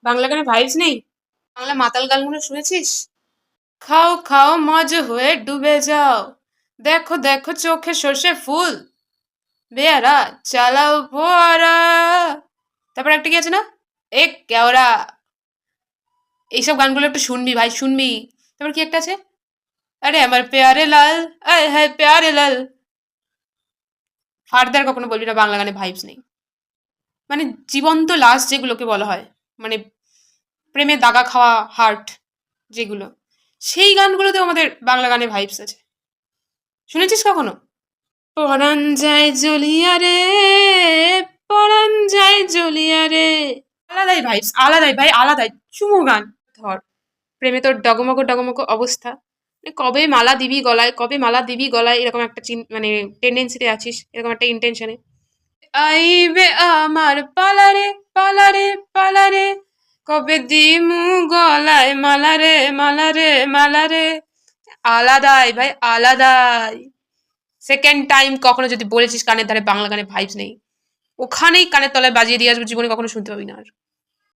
বাংলা গানে ভাইবস নেই? বাংলা মাতাল গানগুলো শুনেছিস? খাও খাও মজ হয়ে ডুবে যাও, দেখো দেখো চোখে সর্ষে ফুল, বেয়ারা চালাও ফোয়ারা। তারপর একটা কি আছে না, এ কেওড়া। এইসব গানগুলো একটু শুনবি ভাই, শুনবি। তারপর কি একটা আছে, আরে আমার পেয়ারে লাল, আয় হ্যাঁ পেয়ারে লাল। ফার্দার কখনো বলবি না বাংলা গানে ভাইবস নেই। মানে জীবন্ত লাশ যেগুলোকে বলা হয়, মানে প্রেমে দাগা খাওয়া হার্ট যেগুলো, সেই গানগুলোতেও আমাদের বাংলা গানে ভাইবস আছে। শুনেছিস কখনো? পরাণ যায় জ্বলিয়া রে, পরাণ যায় জ্বলিয়া রে। আলাদাই ভাইবস, আলাদাই ভাই, আলাদাই চুমু গান। ধর, প্রেমে তোর ডগমগ ডগমগ অবস্থা, মানে কবে মালা দিবি গলায়, কবে মালা দিবি গলায়, এরকম একটা মানে টেন্ডেন্সিতে আছিস, এরকম একটা ইন্টেনশনে। আইবে আমার পালারে, পালারে, পালারে, কবে দিমু গলায় মালারে, মালারে, মালারে। আলাদাই ভাই, আলাদাই। সেকেন্ড টাইম কখনো যদি বলেছিস কানের ধারে বাংলা গানে ভাইবস নেই, ওখানেই কানের তলায় বাজিয়ে দিয়ে আসবো, জীবনে কখনো শুনতে পাবি না আর।